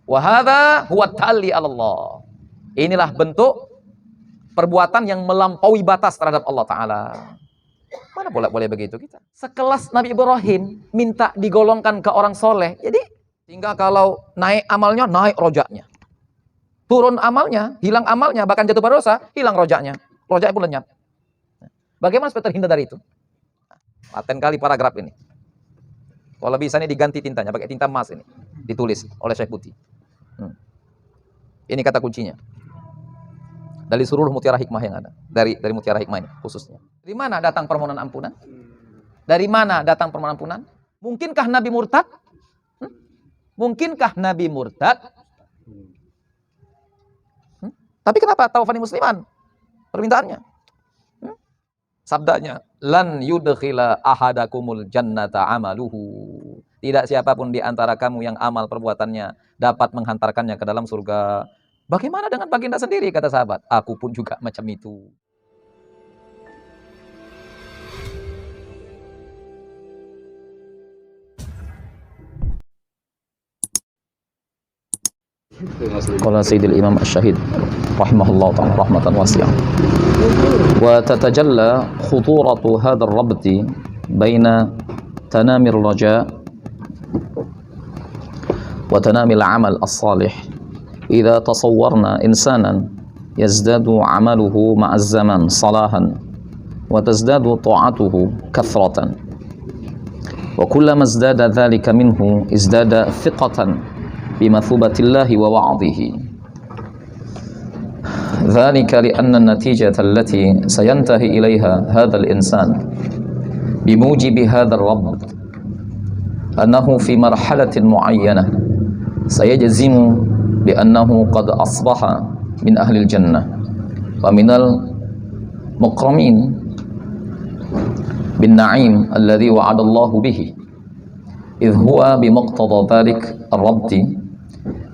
Wa hadza huwa ta'alli 'ala Allah. Inilah bentuk perbuatan yang melampaui batas terhadap Allah Ta'ala. Mana boleh begitu kita? Sekelas Nabi Ibrahim minta digolongkan ke orang soleh. Jadi, sehingga kalau naik amalnya, naik rojaknya. Turun amalnya, hilang amalnya, bahkan jatuh pada dosa, hilang rojaknya. Rojaknya pun lenyap. Bagaimana supaya terhindar dari itu? Paten kali paragraf ini. Kalau bisa ini diganti tintanya, pakai tinta emas ini. Ditulis oleh Syekh Putih. Ini kata kuncinya. Dari seluruh mutiara hikmah yang ada. Dari mutiara hikmah ini khususnya. Dari mana datang permohonan ampunan? Dari mana datang permohonan ampunan? Mungkinkah Nabi murtad? Mungkinkah Nabi murtad? Tapi kenapa taufani musliman? Permintaannya. Sabdanya, lan yudkhila ahadakumul jannata amaluhu. Tidak siapapun di antara kamu yang amal perbuatannya dapat menghantarkannya ke dalam surga. Bagaimana dengan baginda sendiri, kata sahabat? Aku pun juga macam itu. Qala Sayyidil Imam Asy-Syahid rahimahullah ta'ala rahmatan wasi'ah. Wa tatajalla khuturatu hadzal rabti baina tanamir raja wa tanamil amal as-salih. Idza tasawwarna insanan yazdadu amaluhu ma'az zaman salahan wa tazdadu ta'atuhu kathratan. Wa kullama izdada dzalika minhu izdada thiqatan بمثوبة الله ووعظه ذلك لأن النتيجة التي سينتهي إليها هذا الإنسان بموجب هذا الرب أنه في مرحلة معينة سيجزم بأنه قد أصبح من أهل الجنة ومن المكرمين بالنعيم الذي وعد الله به إذ هو بمقتضى ذلك الربط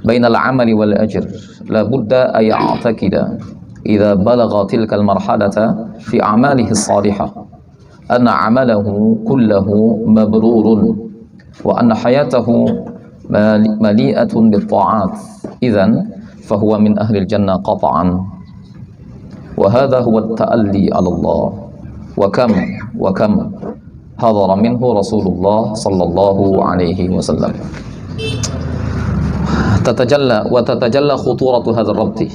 بين العمل والأجر لا بد أن يعتقد إذا بلغ تلك المرحلة في أعماله الصالحة أن عمله كله مبرور وأن حياته مليئة بالطاعات إذن فهو من أهل الجنة قطعا وهذا هو التألي على الله وكم حضر منه رسول الله صلى الله عليه وسلم. Tatajalla khuturatu hadzal rabti.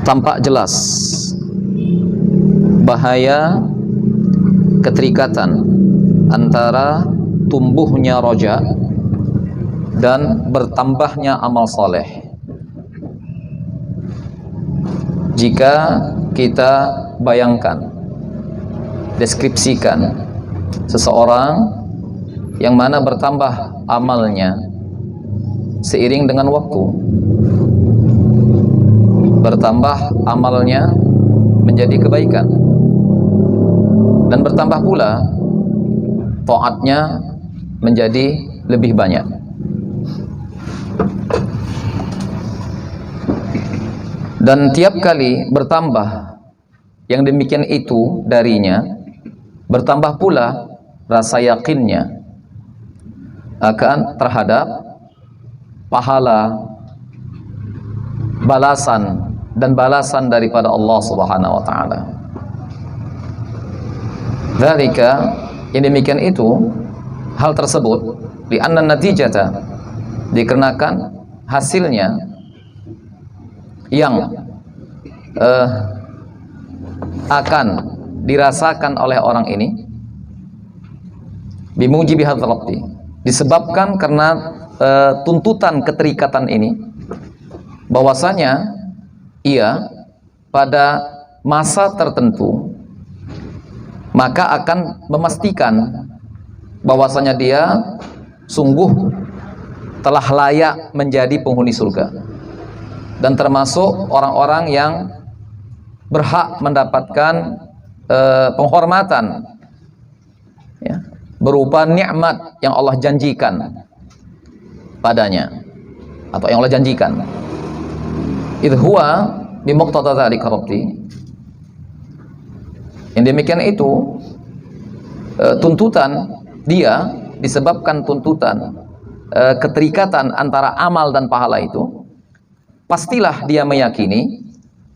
Tampak jelas bahaya keterikatan antara tumbuhnya roja dan bertambahnya amal saleh. Jika kita bayangkan, deskripsikan seseorang yang mana bertambah amalnya seiring dengan waktu, bertambah amalnya menjadi kebaikan, dan bertambah pula taatnya menjadi lebih banyak. Dan tiap kali bertambah yang demikian itu darinya, bertambah pula rasa yakinnya akan terhadap pahala, balasan daripada Allah Subhanahu wa taala. Dzalika, yang demikian itu, hal tersebut li anna natijata, dikarenakan hasilnya yang akan dirasakan oleh orang ini bimujibi hadzal rabti, disebabkan karena tuntutan keterikatan ini, bahwasanya ia pada masa tertentu maka akan memastikan bahwasanya dia sungguh telah layak menjadi penghuni surga dan termasuk orang-orang yang berhak mendapatkan penghormatan, ya, berupa nikmat yang Allah janjikan padanya, atau yang Allah janjikan. Idh huwa bimuqtada dzalika rabti. Yang demikian itu tuntutan dia disebabkan tuntutan keterikatan antara amal dan pahala itu, pastilah dia meyakini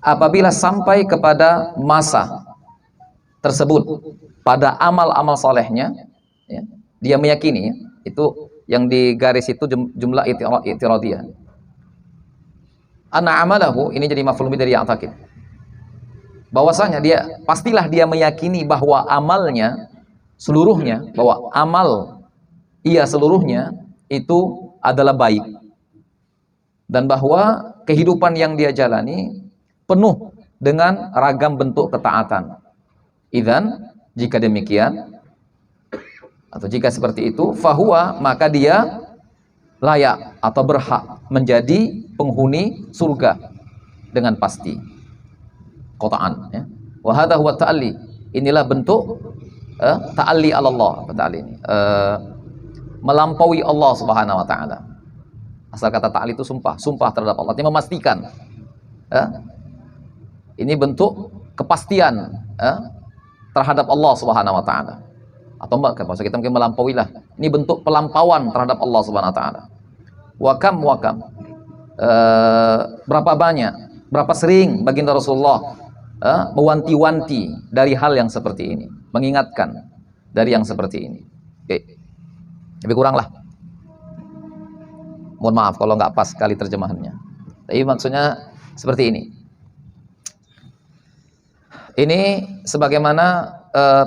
apabila sampai kepada masa tersebut pada amal-amal solehnya, ya, dia meyakini, ya, itu yang di garis itu jumlah i'tiradiyah. Anna amalahu, ini jadi maf'ul bih dari ya'taqid. Bahwasanya pastilah dia meyakini bahwa amalnya seluruhnya, bahwa amal seluruhnya itu adalah baik, dan bahwa kehidupan yang dia jalani penuh dengan ragam bentuk ketaatan. Idzan, jika demikian atau jika seperti itu, fahuwa, maka dia layak atau berhak menjadi penghuni surga dengan pasti, qat'an, ya. Wa hadza huwa ta'alli, inilah bentuk ta'alli 'ala Allah, ta'alli ini melampaui Allah Subhanahu wa taala. Asal kata ta'alli itu sumpah terhadap Allah, ini memastikan. Ini bentuk kepastian terhadap Allah Subhanahu wa taala. Atau maksud kita mungkin melampauilah. Ini bentuk pelampauan terhadap Allah Subhanahu wa taala. Wakam berapa banyak, berapa sering baginda Rasulullah mewanti-wanti dari hal yang seperti ini, mengingatkan dari yang seperti ini. Oke. Lebih kurang lah. Mohon maaf kalau nggak pas kali terjemahannya. Tapi maksudnya seperti ini. Ini sebagaimana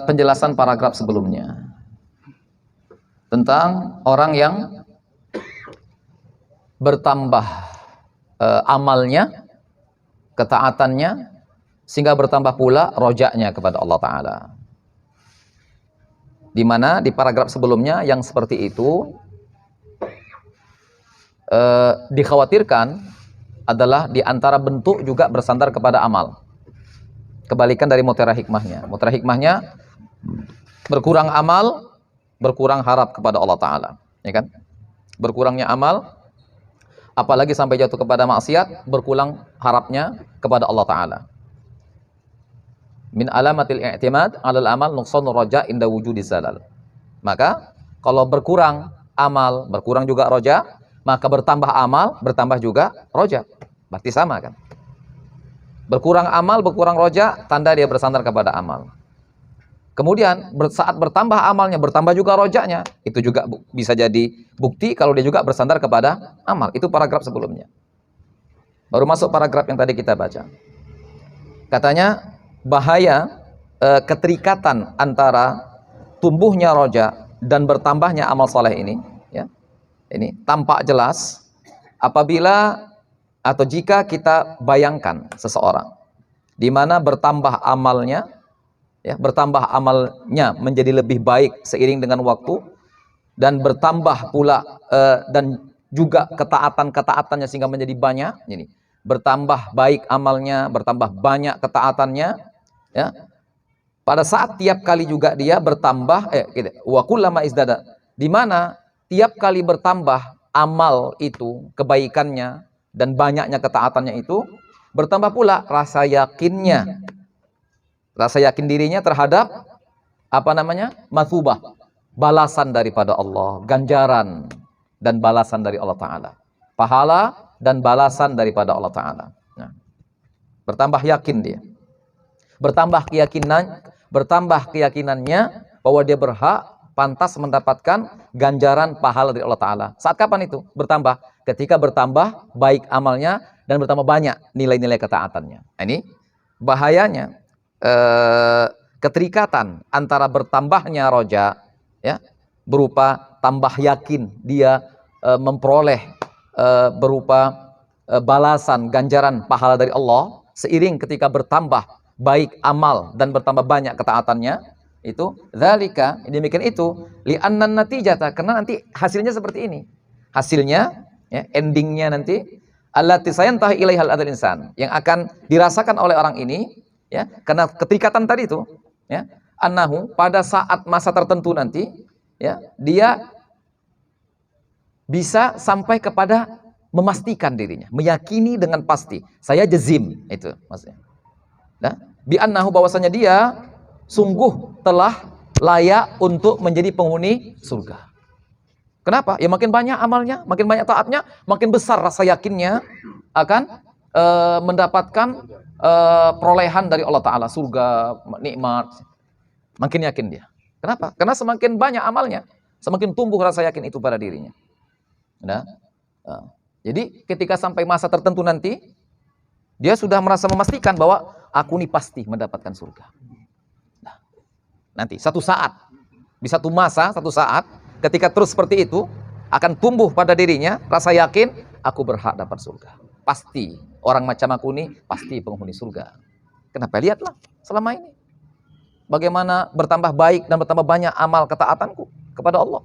penjelasan paragraf sebelumnya tentang orang yang bertambah amalnya, ketaatannya, sehingga bertambah pula rojaknya kepada Allah Ta'ala. Di mana di paragraf sebelumnya yang seperti itu dikhawatirkan adalah di antara bentuk juga bersandar kepada amal. Kebalikan dari mutiara hikmahnya. Mutiara hikmahnya berkurang amal, berkurang harap kepada Allah Ta'ala, ya kan? Berkurangnya amal, apalagi sampai jatuh kepada maksiat, berkurang harapnya kepada Allah Ta'ala. Min alamatil i'timad 'alal amal nuqsanur raja inda wujudi zalal. Maka kalau berkurang amal, berkurang juga roja, maka bertambah amal, bertambah juga roja. Berarti sama kan? Berkurang amal, berkurang roja, tanda dia bersandar kepada amal. Kemudian saat bertambah amalnya, bertambah juga rojaknya. Itu juga bisa jadi bukti kalau dia juga bersandar kepada amal. Itu paragraf sebelumnya. Baru masuk paragraf yang tadi kita baca. Katanya bahaya keterikatan antara tumbuhnya roja dan bertambahnya amal soleh ini, ya, ini tampak jelas apabila atau jika kita bayangkan seseorang di mana bertambah amalnya, ya, bertambah amalnya menjadi lebih baik seiring dengan waktu, dan bertambah pula dan juga ketaatannya sehingga menjadi banyak. Ini bertambah baik amalnya, bertambah banyak ketaatannya, ya. Pada saat tiap kali juga dia bertambah wa kullama izdada, di mana tiap kali bertambah amal itu, kebaikannya dan banyaknya ketaatannya itu, bertambah pula rasa yakinnya, rasa yakin dirinya terhadap matsubah, balasan daripada Allah, ganjaran dan balasan dari Allah Ta'ala, pahala dan balasan daripada Allah Ta'ala. Nah, bertambah yakin dia, bertambah keyakinannya bahwa dia berhak, pantas mendapatkan ganjaran pahala dari Allah Ta'ala. Saat kapan itu bertambah? Ketika bertambah baik amalnya dan bertambah banyak nilai-nilai ketaatannya. Nah, ini bahayanya keterikatan antara bertambahnya roja, ya, berupa tambah yakin dia memperoleh berupa balasan ganjaran pahala dari Allah, seiring ketika bertambah baik amal dan bertambah banyak ketaatannya. Itu dzalika, demikian itu li'annan natijata, karena nanti hasilnya seperti ini. Hasilnya, ya, endingnya nanti allati sayantahi ilaihal adal insan, yang akan dirasakan oleh orang ini, ya, karena keterikatan tadi itu, ya, annahu, pada saat masa tertentu nanti, ya, dia bisa sampai kepada memastikan dirinya, meyakini dengan pasti, saya jazim, itu maksudnya. Nah, bi annahu, bahwasanya dia sungguh telah layak untuk menjadi penghuni surga. Kenapa? Ya makin banyak amalnya, makin banyak taatnya, makin besar rasa yakinnya akan mendapatkan perolehan dari Allah Ta'ala, surga, nikmat. Makin yakin dia. Kenapa? Karena semakin banyak amalnya, semakin tumbuh rasa yakin itu pada dirinya. Nah, jadi ketika sampai masa tertentu nanti, dia sudah merasa memastikan bahwa aku nih pasti mendapatkan surga. Nah, nanti satu saat, di satu masa, satu saat, ketika terus seperti itu, akan tumbuh pada dirinya rasa yakin, aku berhak dapat surga. Pasti, orang macam aku nih, pasti penghuni surga. Kenapa? Lihatlah selama ini. Bagaimana bertambah baik dan bertambah banyak amal ketaatanku kepada Allah.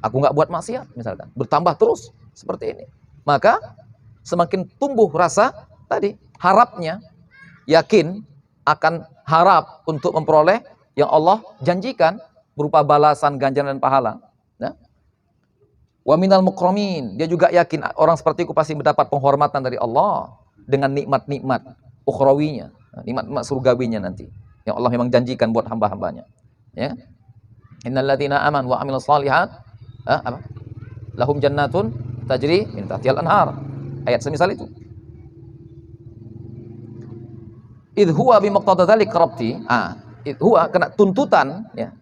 Aku nggak buat maksiat misalkan. Bertambah terus seperti ini. Maka semakin tumbuh rasa tadi, harapnya, yakin akan harap untuk memperoleh yang Allah janjikan berupa balasan, ganjaran dan pahala. Nah, wa minal mukramin, dia juga yakin orang seperti itu pasti mendapat penghormatan dari Allah dengan nikmat-nikmat ukhrawinya, nikmat-nikmat surgawinya nanti yang Allah memang janjikan buat hamba-hambanya. Ya. Innalladzina amanu wa amilus shalihat lahum jannatun tajri min tahtihal anhar. Ayat semisal itu. Idh huwa bimaqtada dzalik rabti. Idh huwa kena tuntutan ya.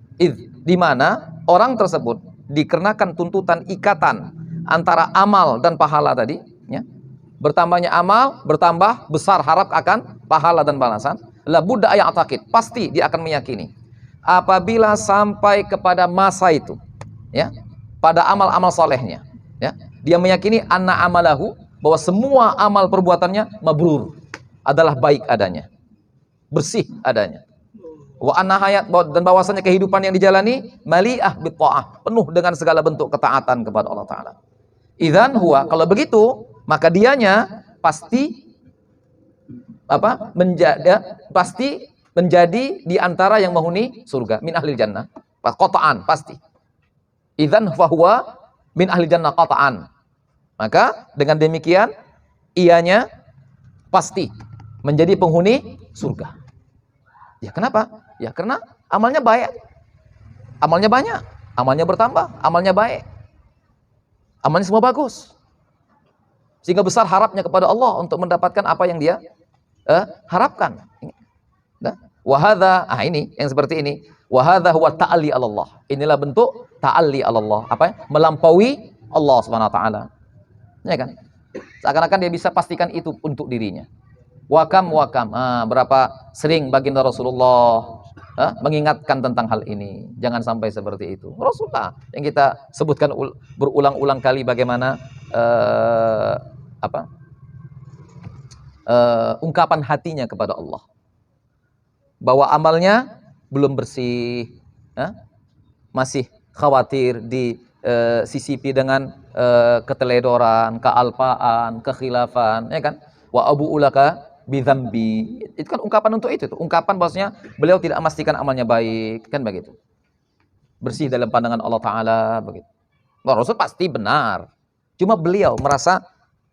Di mana orang tersebut dikenakan tuntutan ikatan antara amal dan pahala tadi ya. Bertambahnya amal, bertambah besar harap akan pahala dan balasan. La budda ayataqid, pasti dia akan meyakini. Apabila sampai kepada masa itu, ya, pada amal-amal solehnya, ya, dia meyakini anna amalahu, bahwa semua amal perbuatannya mabrur, adalah baik adanya, bersih adanya. Wa anna hayat, dan bahwasanya kehidupan yang dijalani mali'ah bitta'ah, penuh dengan segala bentuk ketaatan kepada Allah Ta'ala. Idzan huwa, kalau begitu, maka dianya pasti pasti menjadi di antara yang menghuni surga, min ahlil jannah, qata'an, pasti. Idzan fahuwa min ahlil jannah qata'an. Maka dengan demikian ianya pasti menjadi penghuni surga. Ya kenapa? Ya karena amalnya baik. Amalnya banyak, amalnya bertambah, amalnya baik. Amalnya semua bagus. Sehingga besar harapnya kepada Allah untuk mendapatkan apa yang dia harapkan. Nah, wahada, ini yang seperti ini. Wahada huwa ta'ali Allah. Inilah bentuk ta'ali Allah. Apa? Melampaui Allah Subhanahu wa taala. Ya kan? Seakan-akan dia bisa pastikan itu untuk dirinya. Wakam. Berapa sering baginda Rasulullah mengingatkan tentang hal ini. Jangan sampai seperti itu. Rasulullah yang kita sebutkan berulang-ulang kali bagaimana ungkapan hatinya kepada Allah, bahwa amalnya belum bersih, masih khawatir disisipi dengan keteledoran, kealpaan, kekhilafan, ya kan? Wa abu ulaka bidzambi. Itu kan ungkapan untuk itu tuh. Ungkapan bahwasanya beliau tidak memastikan amalnya baik, kan begitu. Bersih dalam pandangan Allah Ta'ala, begitu. Bahwa Rasul pasti benar. Cuma beliau merasa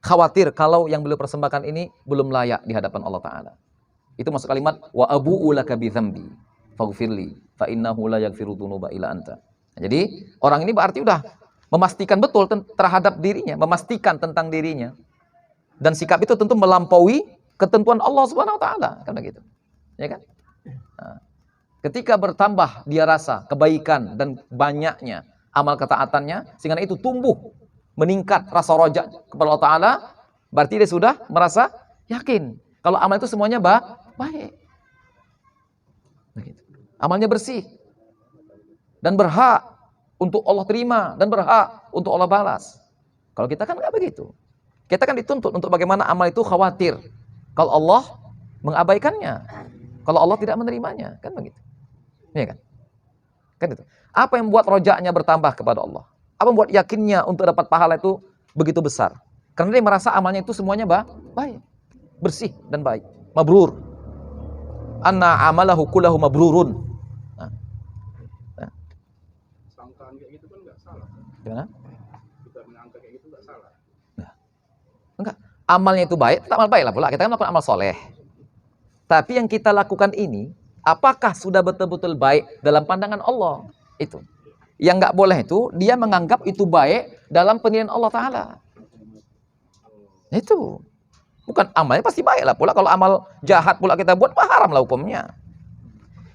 khawatir kalau yang beliau persembahkan ini belum layak di hadapan Allah Ta'ala. Itu masuk kalimat wa abu'u laka bi dzambi faghfirli fa innahu la yaghfiru dzunuba illa anta. Nah, jadi orang ini berarti udah memastikan betul terhadap dirinya, memastikan tentang dirinya. Dan sikap itu tentu melampaui ketentuan Allah Subhanahu wa taala, kan begitu. Ya kan? Nah, ketika bertambah dia rasa kebaikan dan banyaknya amal ketaatannya, sehingga itu tumbuh meningkat rasa roja kepada Allah Ta'ala, berarti dia sudah merasa yakin kalau amal itu semuanya baik. Begitu. Amalnya bersih dan berhak untuk Allah terima dan berhak untuk Allah balas. Kalau kita kan nggak begitu. Kita kan dituntut untuk bagaimana amal itu khawatir kalau Allah mengabaikannya, kalau Allah tidak menerimanya, kan begitu. Iya kan? Kan itu. Apa yang membuat rojaknya bertambah kepada Allah? Apa membuat yakinnya untuk dapat pahala itu begitu besar? Karena dia merasa amalnya itu semuanya baik, bersih dan baik, mabrur. Anna amalahu kullahu mabrurun. Sangkaan kayak gitu kan nggak salah. Gimana? Kita menyangka kayak gitu nggak salah. Enggak. Amalnya itu baik, tak amal baik lah pula. Kita kan melakukan amal soleh. Tapi yang kita lakukan ini, apakah sudah betul-betul baik dalam pandangan Allah? Itu. Yang nggak boleh itu, dia menganggap itu baik dalam penilaian Allah Ta'ala. Itu. Bukan amalnya pasti baik lah pula. Kalau amal jahat pula kita buat, haram lah hukumnya.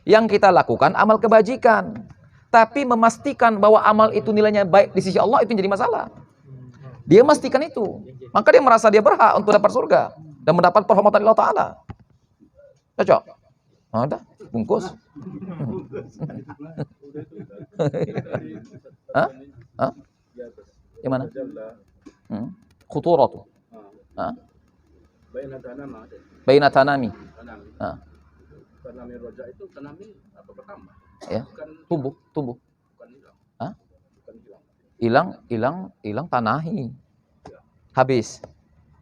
Yang kita lakukan amal kebajikan. Tapi memastikan bahwa amal itu nilainya baik di sisi Allah, itu jadi masalah. Dia memastikan itu. Maka dia merasa dia berhak untuk dapat surga. Dan mendapat penghormatan Allah Ta'ala. Cocok? Ada? Bungkus? Hah? Hah? Yang mana? Khuturatu. Hah? Baina tanami. Tanami roja itu tanami apa bertambah? Ya. Tumbuh. Bukan hilang. Hah? Bukan hilang. Hilang tanahi. Habis.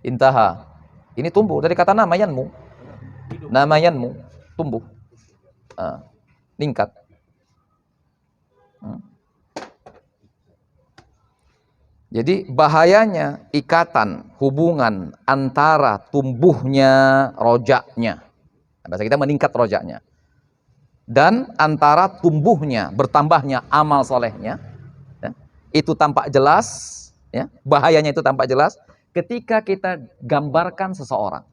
Intaha. Ini tumbuh dari kata namayanmu. Namayanmu tumbuh. Ningkat. Jadi bahayanya ikatan, hubungan antara tumbuhnya rojaknya, bahasa kita meningkat rojaknya, dan antara tumbuhnya, bertambahnya amal solehnya, ya, itu tampak jelas, ya, bahayanya itu tampak jelas ketika kita gambarkan seseorang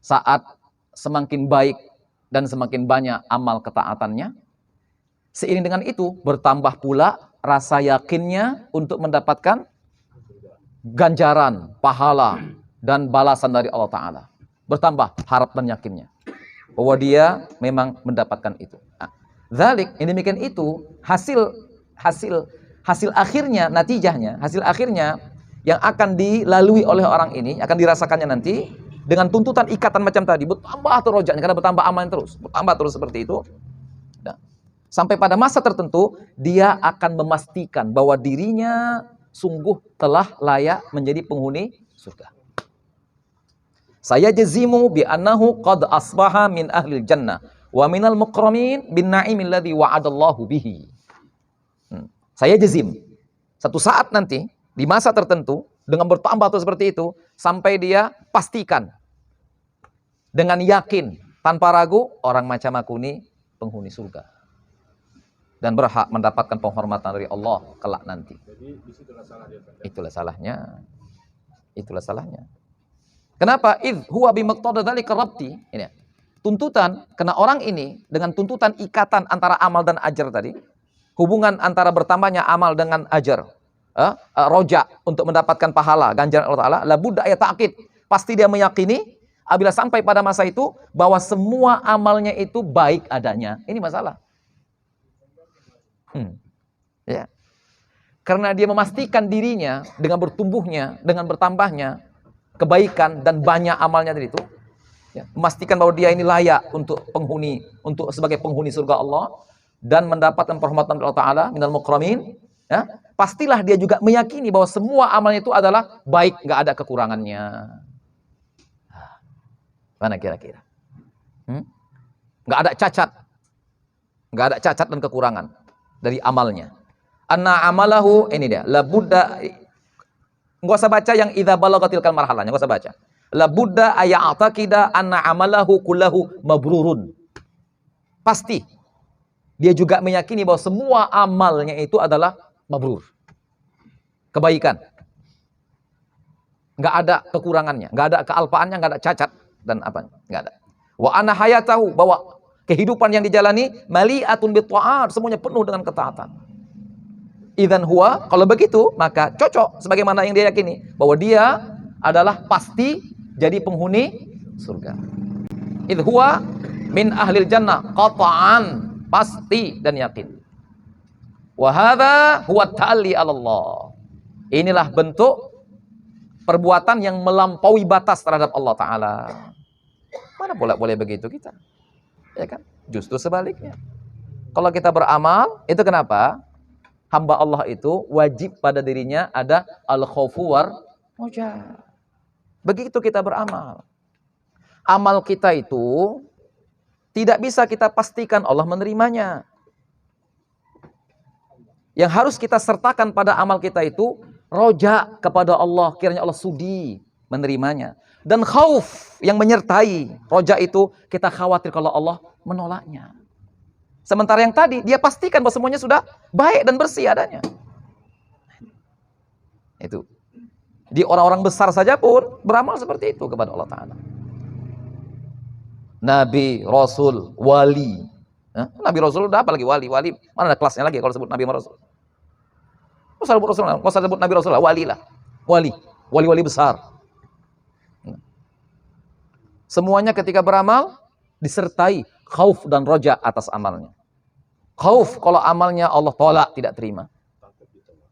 saat semakin baik dan semakin banyak amal ketaatannya, seiring dengan itu bertambah pula rasa yakinnya untuk mendapatkan ganjaran, pahala, dan balasan dari Allah Ta'ala. Bertambah harap dan yakinnya bahwa dia memang mendapatkan itu. Dzalik, ini demikian itu hasil akhirnya, natijahnya, hasil akhirnya yang akan dilalui oleh orang ini, akan dirasakannya nanti dengan tuntutan ikatan macam tadi, bertambah terus rojaknya karena bertambah amalnya terus, bertambah terus seperti itu. Nah, sampai pada masa tertentu dia akan memastikan bahwa dirinya sungguh telah layak menjadi penghuni surga. Saya jazimu bi annahu qad asbaha min ahli jannah wa minal mukramin bin na'imil ladzi wa'adallahu bihi. Saya jazim. Satu saat nanti di masa tertentu dengan bertambah terus seperti itu sampai dia pastikan dengan yakin tanpa ragu orang macam aku ini penghuni surga dan berhak mendapatkan penghormatan dari Allah kelak nanti. Jadi disitulah salah dia. Itulah salahnya. Itulah salahnya. Kenapa? Idh huwa bimaqtada dzalika rabti. Ini. Tuntutan karena orang ini dengan tuntutan ikatan antara amal dan ajar tadi, hubungan antara bertambahnya amal dengan ajar, roja untuk mendapatkan pahala ganjaran Allah Taala, la budda ya ta'kid. Pasti dia meyakini apabila sampai pada masa itu bahwa semua amalnya itu baik adanya. Ini masalah. Ya. Karena dia memastikan dirinya dengan bertumbuhnya, dengan bertambahnya kebaikan dan banyak amalnya tadi itu, ya, memastikan bahwa dia ini layak untuk sebagai penghuni surga Allah dan mendapatkan penghormatan Allah Taala minal mukramin, ya, pastilah dia juga meyakini bahwa semua amalnya itu adalah baik, nggak ada kekurangannya. Mana kira-kira? Nggak ada cacat dan kekurangan dari amalnya. Anna amalahu, ini dia, la budda, enggak usah baca yang idza balagatil marhalahnya, enggak usah baca. La budda ayataqida anna amalahu kullahu mabrurun. Pasti dia juga meyakini bahwa semua amalnya itu adalah mabrur. Kebaikan. Enggak ada kekurangannya, enggak ada kealpaannya, enggak ada cacat dan apa? Enggak ada. Wa anna hayatahu, bahwa kehidupan yang dijalani mali'atun bitta'at, semuanya penuh dengan ketaatan. Idzan huwa, kalau begitu maka cocok sebagaimana yang dia yakini bahwa dia adalah pasti jadi penghuni surga. Idz huwa min ahlil jannah qat'an, pasti dan yakin. Wa hadza huwa ta'alli 'ala Allah. Inilah bentuk perbuatan yang melampaui batas terhadap Allah Taala. Mana boleh begitu kita? Ya kan? Justru sebaliknya. Kalau kita beramal, itu kenapa? Hamba Allah itu wajib pada dirinya ada al-khaufu war roja. Begitu kita beramal. Amal kita itu tidak bisa kita pastikan Allah menerimanya. Yang harus kita sertakan pada amal kita itu roja kepada Allah, kiranya Allah sudi menerimanya. Dan khauf yang menyertai roja itu, kita khawatir kalau Allah menolaknya. Sementara yang tadi, dia pastikan bahwa semuanya sudah baik dan bersih adanya. Itu. Di orang-orang besar saja pun beramal seperti itu kepada Allah Ta'ala. Nabi, Rasul, Wali. Nabi, Rasul udah apa lagi Wali? Wali, mana ada kelasnya lagi kalau sebut Nabi sama Rasul? Nggak usah sebut Nabi, Rasul lah, Wali lah. Wali besar. Semuanya ketika beramal, disertai khauf dan roja atas amalnya. Khauf kalau amalnya Allah tolak, tidak terima.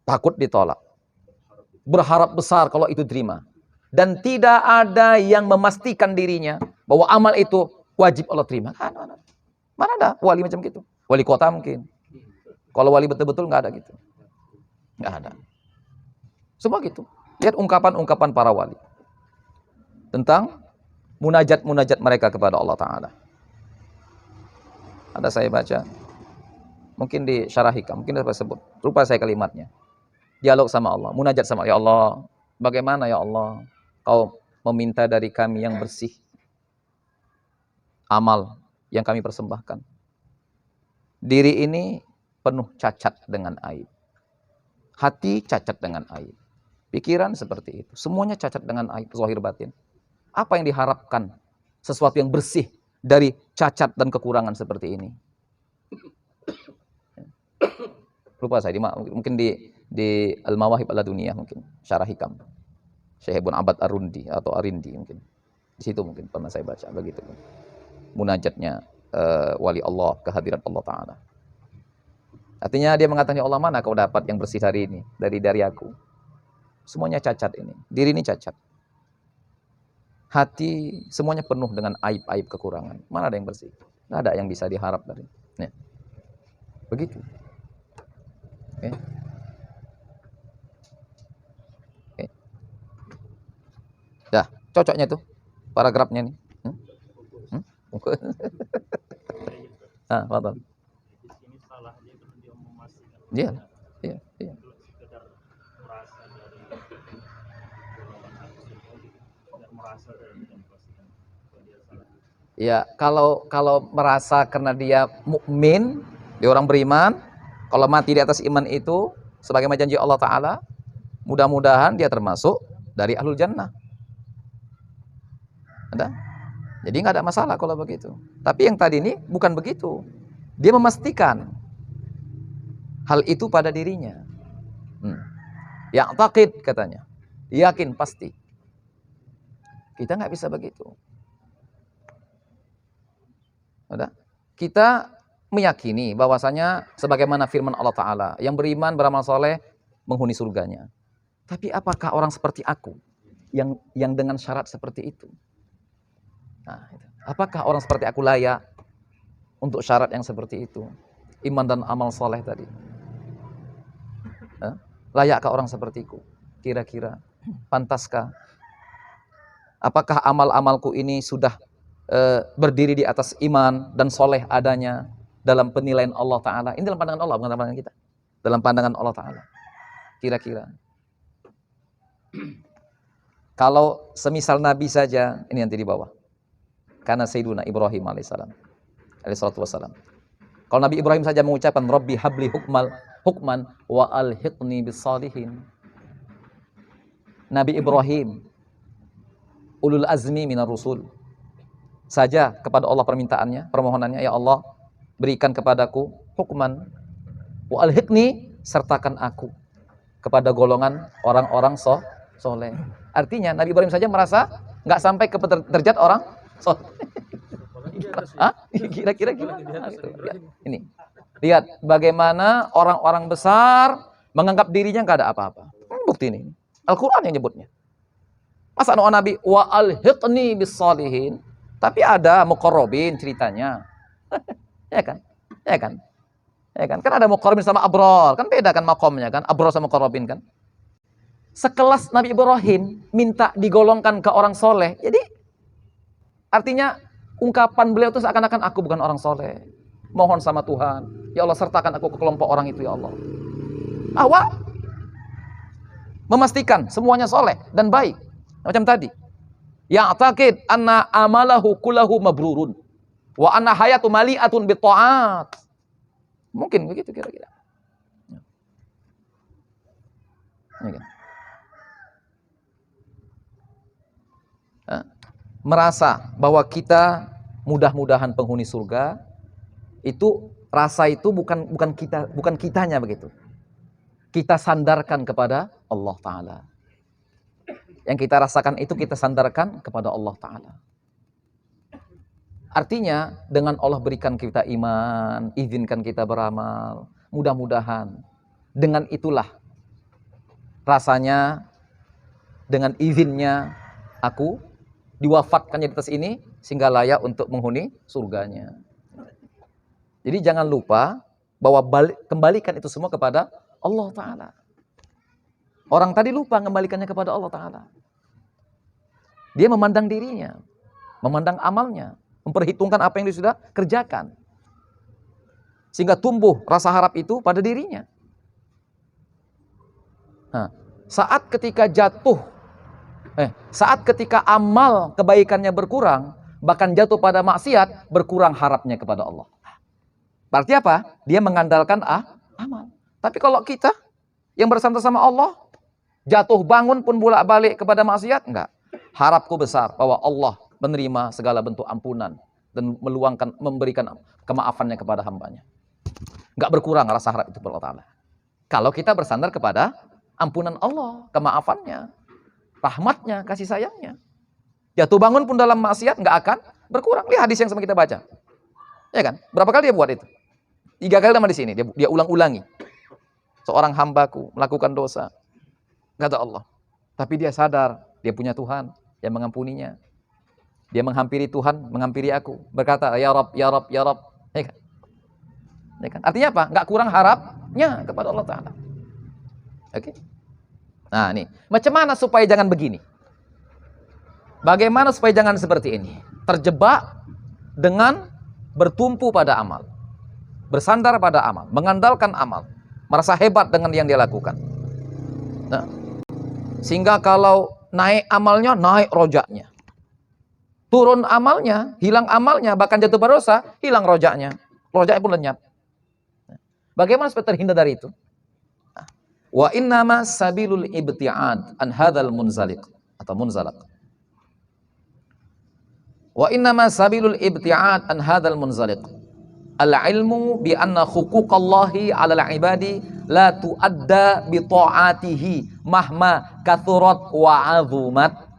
Takut ditolak. Berharap besar kalau itu terima. Dan tidak ada yang memastikan dirinya bahwa amal itu wajib Allah terima. Mana ada wali macam gitu? Wali kota mungkin. Kalau wali betul-betul nggak ada gitu. Nggak ada. Semua gitu. Lihat ungkapan-ungkapan para wali. Tentang munajat-munajat mereka kepada Allah Ta'ala. Ada saya baca. Mungkin di Syarah Hikam. Mungkin saya sebut. Lupa saya kalimatnya. Dialog sama Allah, munajat sama Allah. Ya Allah, bagaimana ya Allah Kau meminta dari kami yang bersih, amal yang kami persembahkan. Diri ini penuh cacat dengan aib. Hati cacat dengan aib. Pikiran seperti itu. Semuanya cacat dengan aib, zahir batin. Apa yang diharapkan? Sesuatu yang bersih dari cacat dan kekurangan seperti ini. Lupa saya, mungkin di Al-Mawahib Al-Laduniyah mungkin, Syarah Hikam. Syekh Ibn Abad Ar-Rundi atau Arindi mungkin. Di situ mungkin pernah saya baca begitu. Munajatnya wali Allah, kehadirat Allah Ta'ala. Artinya dia mengatakan, ya Allah, mana kau dapat yang bersih hari ini? Dari aku. Semuanya cacat ini. Diri ini cacat. Hati semuanya penuh dengan aib-aib kekurangan. Mana ada yang bersih? Nggak ada yang bisa diharap dari. Nih. Begitu. Okay. Dah, cocoknya tuh paragrafnya nih. Betul. Iya. Ya, kalau merasa karena dia mukmin, dia orang beriman, kalau mati di atas iman itu, sebagaimana janji Allah Ta'ala, mudah-mudahan dia termasuk dari ahlul jannah. Ada? Jadi nggak ada masalah kalau begitu. Tapi yang tadi ini bukan begitu. Dia memastikan hal itu pada dirinya. Ya'taqid katanya. Yakin pasti. Kita nggak bisa begitu. Ada? Kita meyakini bahwasanya sebagaimana firman Allah Ta'ala, yang beriman beramal soleh menghuni surganya. Tapi apakah orang seperti aku yang dengan syarat seperti itu? Nah, apakah orang seperti aku layak untuk syarat yang seperti itu? Iman dan amal soleh tadi. Layakkah orang sepertiku? Kira-kira pantaskah? Apakah amal-amalku ini sudah berdiri di atas iman dan soleh adanya dalam penilaian Allah Ta'ala? Ini dalam pandangan Allah, bukan dalam pandangan kita. Dalam pandangan Allah Ta'ala. Kira-kira. Kalau semisal Nabi saja, ini nanti di bawah. Karena Sayyiduna Ibrahim alaihissalam. Kalau Nabi Ibrahim saja mengucapkan, Rabbi habli hukman wa alhiqni bisalihin. Nabi Ibrahim, ulul azmi minar rusul, saja kepada Allah permohonannya, ya Allah, berikan kepadaku hukman wa alhiqni, sertakan aku kepada golongan orang-orang soleh. Artinya Nabi Ibrahim saja merasa nggak sampai ke derajat orang soleh. Kira-kira gimana? Ini lihat bagaimana orang-orang besar menganggap dirinya nggak ada apa-apa. Bukti ini Al-Quran yang nyebutnya. Masa Nabi wa alhiqni bisalihin, tapi ada muqarrabin ceritanya. Ya kan? Kan ada muqarrabin sama abrar, kan beda kan makomnya kan, abrar sama muqarrabin kan. Sekelas Nabi Ibrahim minta digolongkan ke orang soleh. Jadi artinya ungkapan beliau itu seakan-akan aku bukan orang soleh. Mohon sama Tuhan, ya Allah sertakan aku ke kelompok orang itu ya Allah. Awak memastikan semuanya soleh dan baik. Macam tadi. Ya'taqid anna amalahu kullahu mabrurun wa anna hayatu mali'atun bitta'at. Mungkin begitu kira-kira. Ya kan? Merasa bahwa kita mudah-mudahan penghuni surga, itu rasa itu bukan kitanya begitu. Kita sandarkan kepada Allah Ta'ala. Yang kita rasakan itu kita sandarkan kepada Allah Ta'ala. Artinya dengan Allah berikan kita iman, izinkan kita beramal, mudah-mudahan dengan itulah rasanya, dengan izinnya aku diwafatkan di atas ini sehingga layak untuk menghuni surganya. Jadi jangan lupa bahwa kembalikan itu semua kepada Allah Ta'ala. Orang tadi lupa mengembalikannya kepada Allah Ta'ala. Dia memandang dirinya, memandang amalnya, memperhitungkan apa yang dia sudah kerjakan. Sehingga tumbuh rasa harap itu pada dirinya. Nah, saat ketika amal kebaikannya berkurang, bahkan jatuh pada maksiat, berkurang harapnya kepada Allah. Berarti apa? Dia mengandalkan amal. Tapi kalau kita yang bersama sama Allah, jatuh bangun pun bolak-balik kepada maksiat, enggak. Harapku besar bahwa Allah menerima segala bentuk ampunan dan memberikan kemaafannya kepada hambanya. Enggak berkurang rasa harap itu kepada Allah Ta'ala. Kalau kita bersandar kepada ampunan Allah, kemaafannya, rahmatnya, kasih sayangnya. Jatuh bangun pun dalam maksiat enggak akan berkurang. Lihat hadis yang sama kita baca. Ya kan? Berapa kali dia buat itu? 3 kali nama di sini. Dia ulang-ulangi. Seorang hambaku melakukan dosa, kata Allah. Tapi dia sadar, dia punya Tuhan yang mengampuninya. Dia menghampiri Tuhan, menghampiri aku. Berkata, ya Rabb, ya Rabb, ya Rabb. Ya kan? Ya kan? Artinya apa? Enggak kurang harapnya kepada Allah Ta'ala. Oke? Nah ini, macam mana supaya jangan begini? Bagaimana supaya jangan seperti ini? Terjebak dengan bertumpu pada amal, bersandar pada amal, mengandalkan amal, merasa hebat dengan yang dia lakukan. Nah, sehingga kalau naik amalnya, naik rojaknya. Turun amalnya, hilang amalnya, bahkan jatuh pada dosa, hilang rojaknya. Rojaknya pun lenyap. Bagaimana supaya terhindar dari itu? Wa innama sabilul ibti'ad an hadzal munzaliq atau munzalaq. Wa innama sabilul ibti'ad an hadzal munzaliq. Al-ilmu bi anna huquqallahi 'alal 'ibadi la tu'adda bi ta'atihi mahma kathurat wa 'azumat.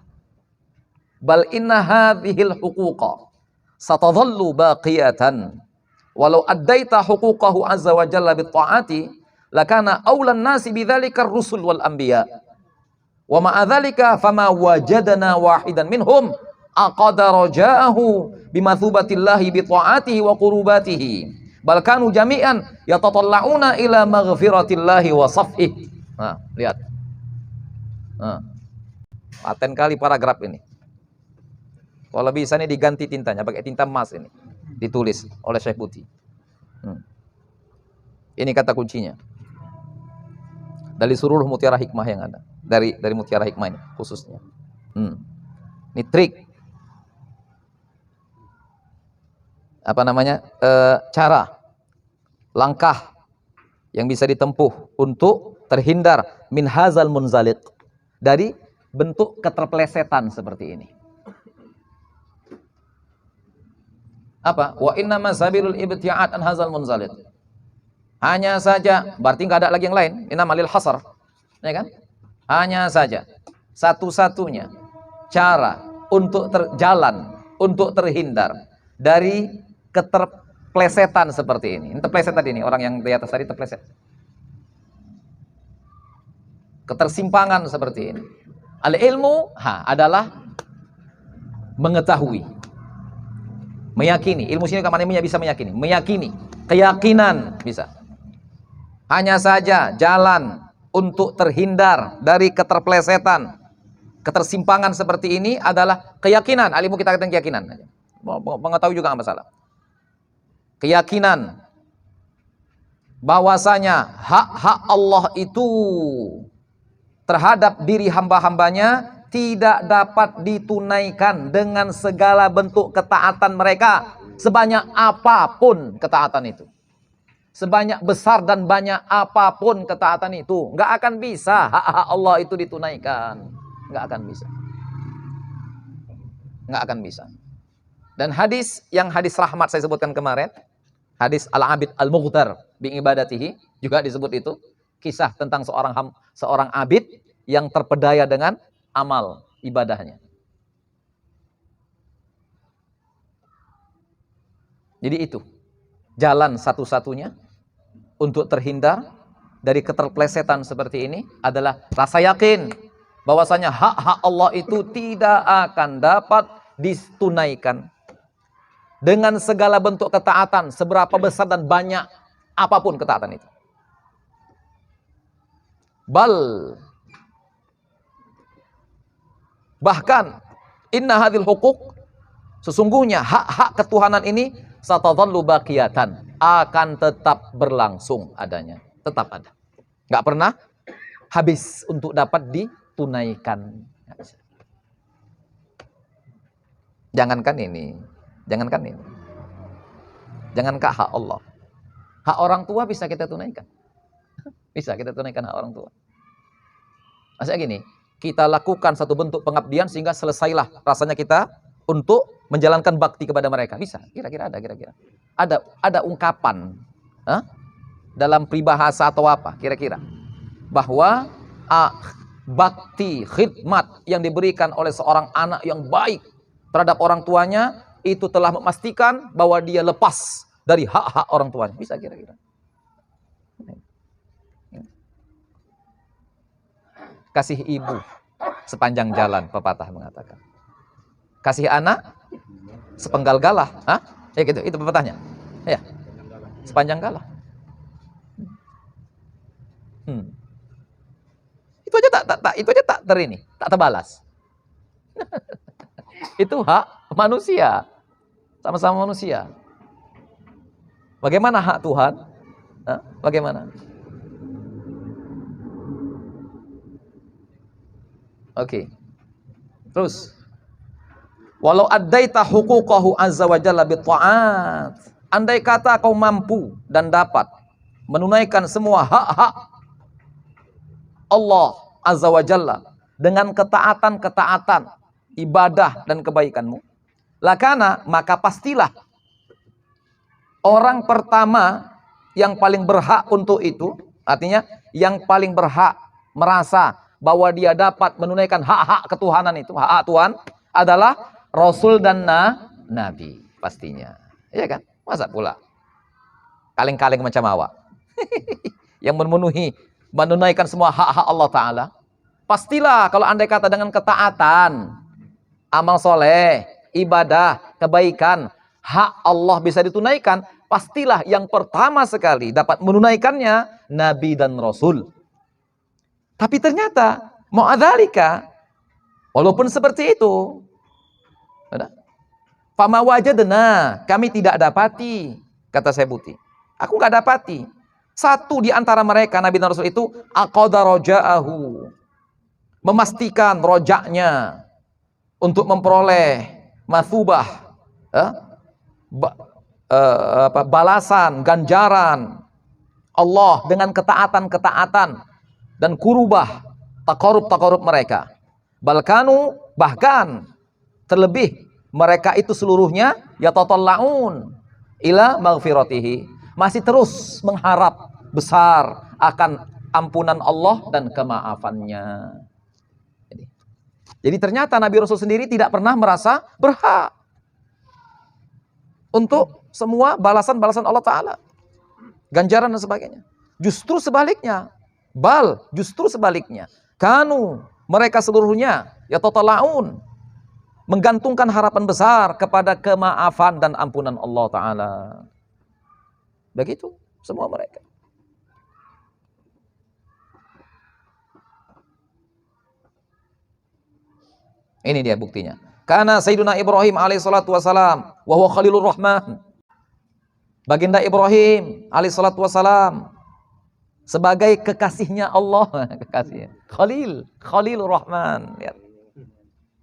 Bal inna hadhil huquqa satadhallu baqiyatan walau addaita huquqahu azza wa jalla bi ta'ati lakana awlan nasi bidzalika ar-rusul wal anbiya wa ma'a dzalika fama wajadna wahidan minhum aqada raja'ahu bimathubatillahi bi ta'atihi wa qurubatihi bal kanu jami'an yatatalla'una ila maghfiratillahi wa safih. Nah, lihat. Nah, paten kali paragraf ini. Kalau bisa ini diganti tintanya, pakai tinta emas ini. Ditulis oleh Syekh Buti. Ini kata kuncinya. Dari seluruh mutiara hikmah yang ada. Dari mutiara hikmah ini khususnya. Ini trik. Apa namanya? Cara. Langkah yang bisa ditempuh untuk terhindar min hazal munzaliq. Dari bentuk keterpelesetan seperti ini. Apa? Wa innama sabilul ibti'ad an hazal munzalid. Hanya saja, berarti enggak ada lagi yang lain. Inama lil hasar. Ya kan? Hanya saja satu-satunya cara untuk jalan untuk terhindar dari keterplesetan seperti ini. Ini terpleset tadi ini, orang yang di atas tadi terpleset. Ketersimpangan seperti ini. Al-ilmu adalah mengetahui. Meyakini, ilmu sini kamarnya bisa meyakini, keyakinan bisa. Hanya saja jalan untuk terhindar dari keterpelesetan, ketersimpangan seperti ini adalah keyakinan. Ilmu kita katakan keyakinan. Mengetahui juga nggak masalah. Keyakinan bahwasanya hak-hak Allah itu terhadap diri hamba-hambanya tidak dapat ditunaikan dengan segala bentuk ketaatan mereka, sebanyak apapun ketaatan itu. sebanyak besar dan banyak apapun ketaatan itu, nggak akan bisa hak-hak Allah itu ditunaikan. Nggak akan bisa. Nggak akan bisa. Dan hadis rahmat saya sebutkan kemarin, hadis al-abid al-mughtar bi ibadatihi, juga disebut itu, kisah tentang seorang abid yang terpedaya dengan amal ibadahnya. Jadi itu jalan satu-satunya untuk terhindar dari keterplesetan seperti ini adalah rasa yakin bahwasanya hak-hak Allah itu tidak akan dapat ditunaikan dengan segala bentuk ketaatan, seberapa besar dan banyak apapun ketaatan itu. Bahkan inna hadhil huquq, sesungguhnya hak-hak ketuhanan ini satadhallu baqiyatan, akan tetap berlangsung adanya, tetap ada. Nggak pernah habis untuk dapat ditunaikan. Jangankan ini. Jangankah hak Allah. Hak orang tua bisa kita tunaikan. Bisa kita tunaikan hak orang tua. Maksudnya gini, kita lakukan satu bentuk pengabdian sehingga selesailah rasanya kita untuk menjalankan bakti kepada mereka. Bisa, kira-kira. Ada ungkapan dalam peribahasa atau apa, kira-kira, bahwa bakti, khidmat yang diberikan oleh seorang anak yang baik terhadap orang tuanya, itu telah memastikan bahwa dia lepas dari hak-hak orang tuanya. Bisa kira-kira. Kasih ibu sepanjang jalan, pepatah mengatakan. Kasih anak sepenggal galah. Ya gitu, itu pepatahnya. Ya. Sepanjang galah. Itu aja tak terbalas. Itu hak manusia. Sama-sama manusia. Bagaimana hak Tuhan? Bagaimana? Oke. Terus. Walau addaita huquqahu azza wa jalla bitta'at. Andai kata kau mampu dan dapat menunaikan semua hak-hak Allah azza wa jalla dengan ketaatan-ketaatan, ibadah dan kebaikanmu, lakana, maka pastilah orang pertama yang paling berhak untuk itu, artinya yang paling berhak merasa bahwa dia dapat menunaikan hak-hak ketuhanan itu, hak-hak Tuhan, adalah Rasul dan Nabi, pastinya. Iya kan? Masa pula kaleng-kaleng macam awak yang menunaikan semua hak-hak Allah Ta'ala. Pastilah kalau andai kata dengan ketaatan, amal soleh, ibadah, kebaikan, hak Allah bisa ditunaikan, pastilah yang pertama sekali dapat menunaikannya Nabi dan Rasul. Tapi ternyata mu'adzalika, walaupun seperti itu, fama wajadna, kami tidak dapati, kata Sebuti. Aku nggak dapati satu di antara mereka, Nabi dan Rasul itu, aqada roja'ahu, memastikan rojaknya untuk memperoleh mathubah, balasan, ganjaran Allah dengan ketaatan-ketaatan dan kurubah, takarub mereka. Balkanu, bahkan terlebih mereka itu seluruhnya yatatalla'un ila maghfiratihi, masih terus mengharap besar akan ampunan Allah dan kemaafannya. Jadi ternyata Nabi Rasul sendiri tidak pernah merasa berhak untuk semua balasan-balasan Allah Ta'ala, ganjaran dan sebagainya. Justru sebaliknya. Justru sebaliknya. Kanu, mereka seluruhnya yatatalla'un, menggantungkan harapan besar kepada kemaafan dan ampunan Allah Ta'ala. Begitu semua mereka. Ini dia buktinya. Karena Sayyiduna Ibrahim alaihissalatu wassalam wa huwa Khalilur Rahman. Baginda Ibrahim alaihissalatu wassalam sebagai kekasihnya Allah, kekasihnya. Khalilur Rahman. Lihat.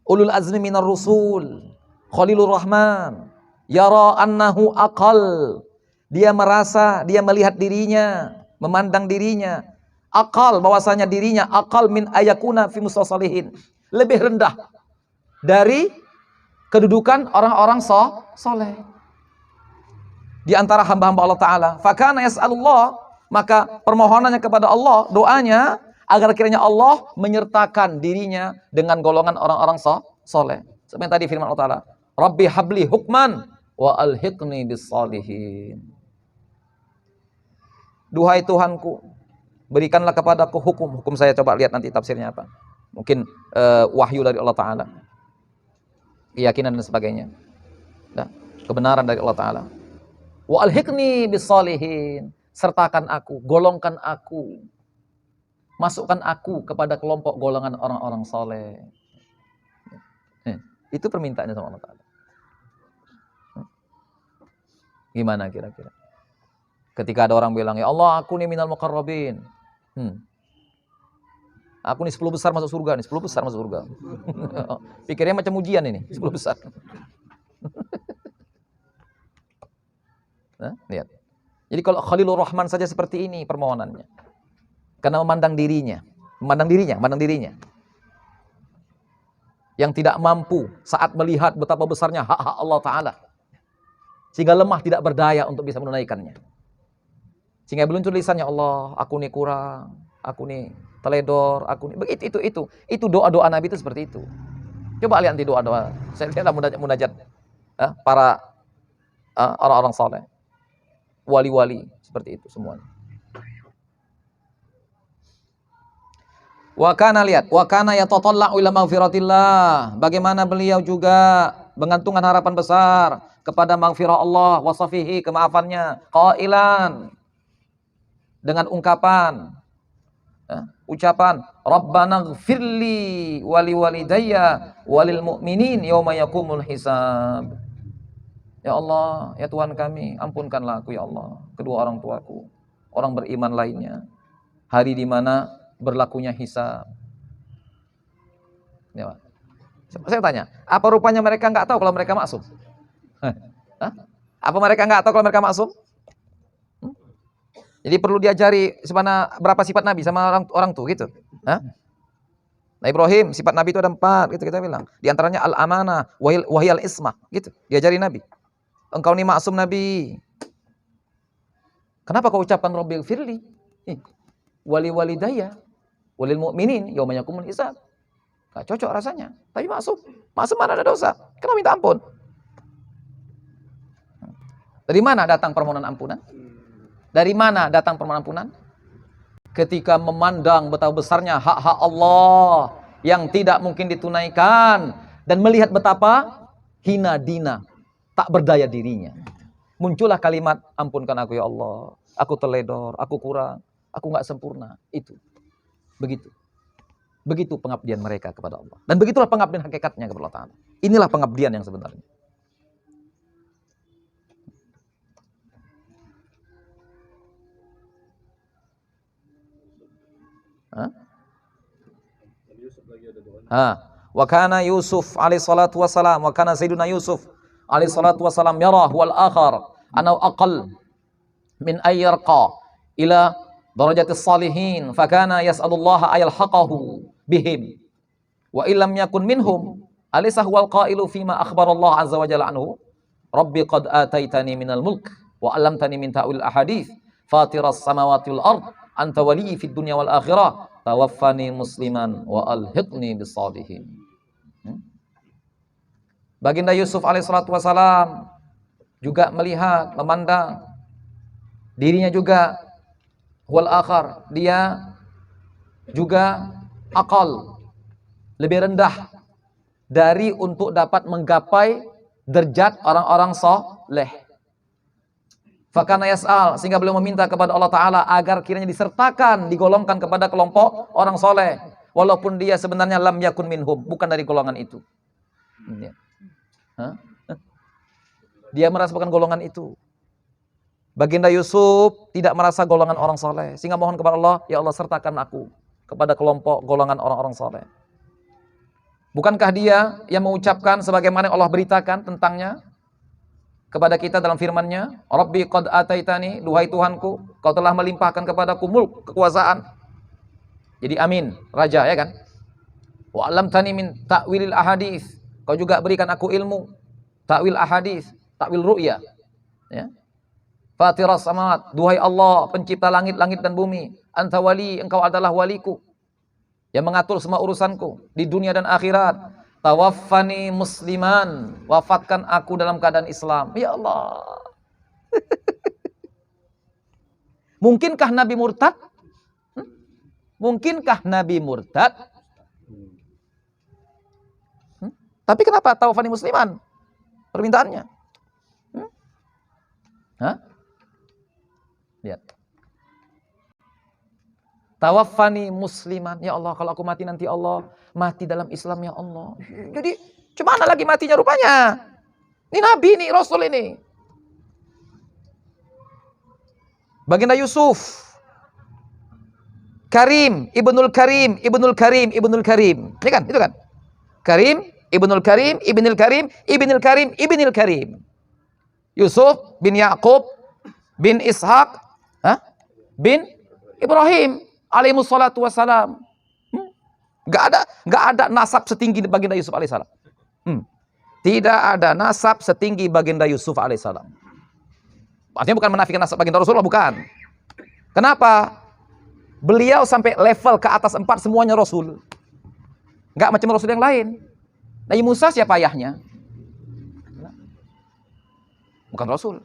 Ulul azmi minar rusul. Khalilur Rahman. Yara annahu aqal Dia merasa, dia melihat dirinya, memandang dirinya, akal bahwasanya dirinya akal min ayakuna fi mustasalihin, lebih rendah dari kedudukan orang-orang soleh di antara hamba-hamba Allah Ta'ala. Fakana yas'alullah, maka permohonannya kepada Allah, doanya agar kiranya Allah menyertakan dirinya dengan golongan orang-orang soleh. Seperti tadi firman Allah Ta'ala, Rabbi habli hukman wa alhiqni bis salihin. Duhai Tuhanku, berikanlah kepadaku hukum. Hukum saya coba lihat nanti tafsirnya apa. Mungkin wahyu dari Allah Ta'ala, keyakinan dan sebagainya. Nah, kebenaran dari Allah Ta'ala. Wa alhiqni bis salihin, sertakan aku, golongkan aku, masukkan aku kepada kelompok golongan orang-orang soleh. Itu permintaannya sama Allah Ta'ala. Gimana kira-kira? Ketika ada orang bilang, ya Allah, aku nih minal muqarrabin. Aku nih 10 besar masuk surga nih, 10 besar masuk surga. Pikirnya macam ujian ini, 10 besar. Nah, lihat. Jadi kalau Khalilur Rahman saja seperti ini permohonannya. Karena memandang dirinya. Yang tidak mampu saat melihat betapa besarnya hak-hak Allah Ta'ala. Sehingga lemah, tidak berdaya untuk bisa menunaikannya. Sehingga belum tulisannya, Allah, aku nih kurang, aku nih teledor, aku nih begitu itu doa-doa Nabi itu seperti itu. Coba lihat nanti doa-doa. Saya lihat munajat para orang-orang saleh, wali-wali seperti itu semuanya. Wa kana yatatalla'u ila maghfiratillah. Bagaimana beliau juga menggantungkan harapan besar kepada maghfirah Allah wa safihi, kemaafannya, qailan, dengan ucapan Rabbana ighfirli wali walidayya walil mu'minin yauma yaqumul hisab. Ya Allah, ya Tuhan kami, ampunkanlah aku ya Allah, kedua orang tuaku, orang beriman lainnya, hari di mana berlakunya hisab. Ya, saya tanya, apa rupanya mereka nggak tahu kalau mereka maksum? Apa mereka nggak tahu kalau mereka maksum? Jadi perlu diajari berapa sifat Nabi sama orang tuh gitu. Nah, Ibrahim, sifat Nabi itu ada 4 gitu kita bilang. Di antaranya al-amanah, wahyal ismah gitu. Diajari Nabi. Engkau ini maksum Nabi. Kenapa kau ucapkan Rabbil firli? Wali walidayya walil mu'minin yauma yaqumul hisab. Enggak cocok rasanya. Tapi maksum mana ada dosa. Kenapa minta ampun? Dari mana datang permohonan ampunan? Dari mana datang permohonan ampunan? Ketika memandang betapa besarnya hak-hak Allah yang tidak mungkin ditunaikan dan melihat betapa hina dina, tak berdaya dirinya. Muncullah kalimat, ampunkan aku ya Allah. Aku teledor, aku kurang, aku enggak sempurna. Itu. Begitu pengabdian mereka kepada Allah. Dan begitulah pengabdian hakikatnya kepada Allah Ta'ala. Inilah pengabdian yang sebenarnya. Wa kana Yusuf alaihi salatu wassalam, wa kana Sayyiduna Yusuf alaihi salatu wassalam yarah wal akhar anau aqal min ayyarqa ila darajatis salihin, fakana yas'alullaha ayalhaqahu bihim wa illam yakun minhum alaysa huwal qailu fima akhbarallahu azza wa jalla anhu rabbi qad ataitani minal mulk wa 'allamtani min ta'wil ahadits fatiras samawati wal ard anta waliyyi fid dunya wal akhirah tawaffani musliman wa alhiqni bis salihin. Baginda Yusuf alaihissalatu wassalam juga melihat, memandang dirinya juga wal akhar, dia juga akal lebih rendah dari untuk dapat menggapai derajat orang-orang saleh. Fakana yas'al, sehingga beliau meminta kepada Allah Ta'ala agar kiranya disertakan, digolongkan kepada kelompok orang soleh, walaupun dia sebenarnya lam yakun minhum, bukan dari golongan itu. Dia merasa bukan golongan itu. Baginda Yusuf tidak merasa golongan orang soleh, sehingga mohon kepada Allah, ya Allah sertakan aku kepada kelompok golongan orang-orang soleh. Bukankah dia yang mengucapkan sebagaimana Allah beritakan tentangnya? kepada kita dalam firman-Nya, Rabbi qad ataitani, duhai Tuhanku, kau telah melimpahkan kepadaku mulk, kekuasaan. Jadi amin, raja ya kan? Wa 'allamtani min ta'wilil ahadits, kau juga berikan aku ilmu ta'wil ahadits, ta'wil ru'ya. Ya. Fatiras samawat, duhai Allah, pencipta langit-langit dan bumi, anta wali, engkau adalah waliku yang mengatur semua urusanku di dunia dan akhirat. Tawaffani musliman, wafatkan aku dalam keadaan Islam. Ya Allah. Mungkinkah Nabi murtad? Mungkinkah Nabi murtad? Tapi kenapa tawaffani musliman? Permintaannya. Hah? Lihat. Tawaffani musliman. Ya Allah, kalau aku mati nanti Allah, mati dalam Islam ya Allah. Jadi, gimana lagi matinya rupanya? Ini Nabi, ini Rasul ini. Baginda Yusuf. Karim, Ibnul Karim, Ibnul Karim, Ibnul Karim. Ini kan, itu kan? Karim, Ibnul Karim, Ibnul Karim, Ibnul Karim, Ibnul Karim. Yusuf bin Yaqub bin Ishaq, bin Ibrahim alaihi salatu wassalam. Gak ada nasab setinggi baginda Yusuf alaihissalam. Tidak ada nasab setinggi baginda Yusuf alaihissalam. Artinya bukan menafikan nasab baginda Rasulullah, bukan. Kenapa? Beliau sampai level ke atas 4 semuanya Rasul. Gak macam Rasul yang lain. Nabi Musa siapa ayahnya? Bukan Rasul.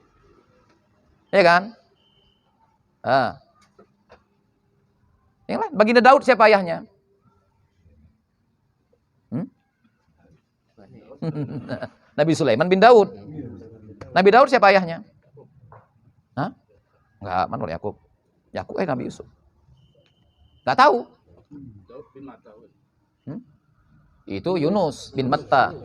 Ya kan? Yang lain, baginda Daud siapa ayahnya? Nabi Sulaiman bin Daud. Nabi Daud siapa ayahnya? Enggak, Manur Yakub. Yakub Nabi Yusuf. Enggak tahu. Daud bin Matta. Itu Yunus bin Matta.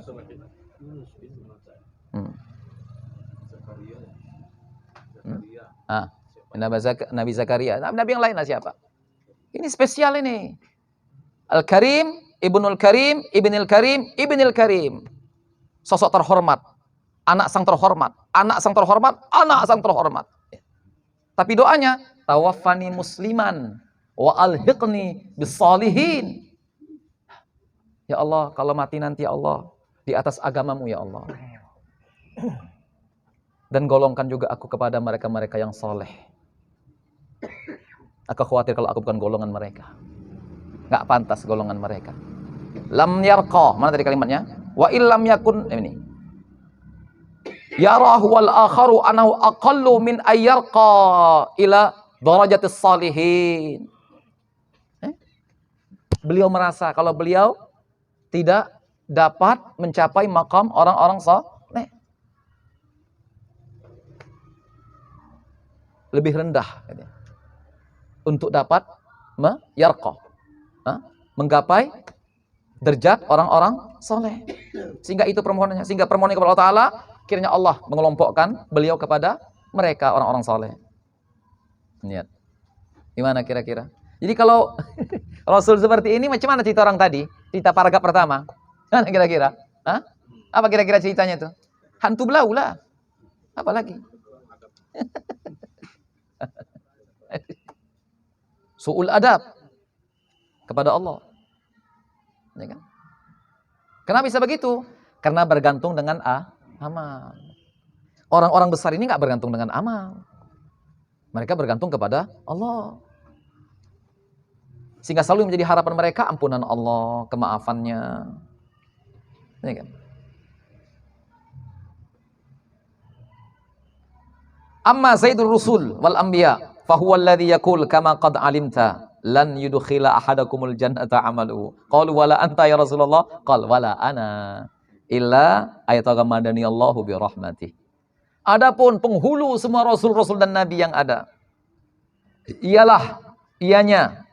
Nabi Zakaria. Nabi yang lain lah siapa? Ini spesial ini. Al-Karim, Ibnul Karim, Ibnul Karim, Ibnul Karim. Sosok terhormat. Anak sang terhormat. Anak sang terhormat. Anak sang terhormat. Tapi doanya, tawaffani musliman wa alhiqni bissalihin. Ya Allah, kalau mati nanti ya Allah, di atas agamamu ya Allah. Dan golongkan juga aku kepada mereka-mereka yang soleh. Aku khawatir kalau aku bukan golongan mereka. Nggak pantas golongan mereka. Lam yarqa, mana tadi kalimatnya? Wa illam yakun, ini. Yarahu wal akharu anahu aqallu min ayyarqa ila darajatis salihin. Beliau merasa kalau beliau tidak dapat mencapai makam orang-orang saleh. Lebih rendah untuk dapat menggapai derajat orang-orang saleh. Sehingga itu permohonannya, sehingga permohonan kepada Allah Ta'ala, kiranya Allah mengelompokkan beliau kepada mereka orang-orang saleh. Lihat. Gimana kira-kira? Jadi kalau Rasul seperti ini, macam mana cerita orang tadi? Cerita paragraf pertama. Mana kira-kira? Apa kira-kira ceritanya itu? Hantu belau lah. Apa lagi? Su'ul adab kepada Allah. Ya kan? Kenapa bisa begitu? Karena bergantung dengan amal. Orang-orang besar ini nggak bergantung dengan amal. Mereka bergantung kepada Allah. Sehingga selalu menjadi harapan mereka ampunan Allah, kemaafannya. Ya kan? Amma Sayyidul Rusul wal Anbiya fahuwa alladhi yaqul kama qad alimta lan yudkhila ahadakumul jannata amaluhu. Qalu wala anta ya Rasulullah? Qal wala ana illa ayataghammadani Allahu bi rahmatih. Adapun penghulu semua rasul-rasul dan nabi yang ada, ianya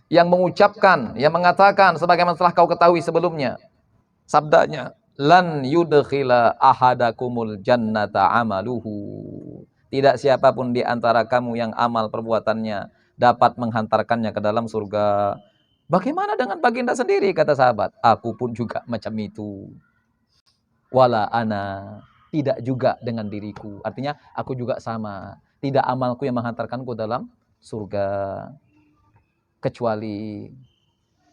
yang mengucapkan, yang mengatakan sebagaimana telah kau ketahui sebelumnya, sabdanya, lan yudkhila ahadakumul jannata amaluhu. Tidak siapapun di antara kamu yang amal perbuatannya dapat menghantarkannya ke dalam surga. Bagaimana dengan baginda sendiri, kata sahabat? Aku pun juga macam itu. Wala ana tidak juga dengan diriku. Artinya aku juga sama. Tidak amalku yang menghantarkanku dalam surga. Kecuali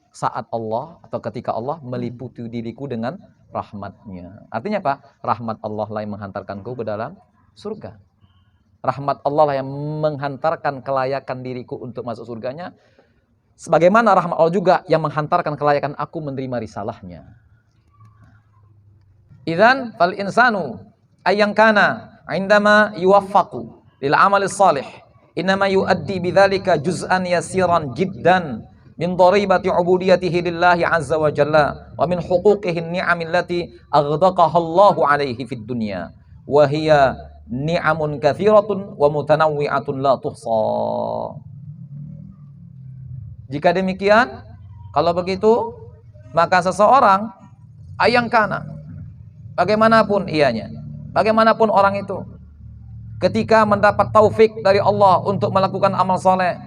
saat Allah atau ketika Allah meliputi diriku dengan rahmatnya. Artinya apa? Rahmat Allah lah yang menghantarkanku ke dalam surga. Rahmat Allah lah yang menghantarkan kelayakan diriku untuk masuk surganya. Sebagaimana rahmat Allah juga yang menghantarkan kelayakan aku menerima risalahnya. Idzan fal insanu ayyang kana indama yuwaffaqu lil amali shalih innama yuaddi bidzalika juz'an yasiran jiddan min dharibati ubudiyatihi lillahi azza wa jalla wa min huquqihi an-ni'am allati aghdaqaha Allahu alaihi fid dunya wa hiya ni'amun katsiratun wa mutanawwi'atun la tuhsa. Jika demikian, kalau begitu, maka seseorang ayang kana, bagaimanapun ianya, bagaimanapun orang itu, ketika mendapat taufik dari Allah untuk melakukan amal soleh,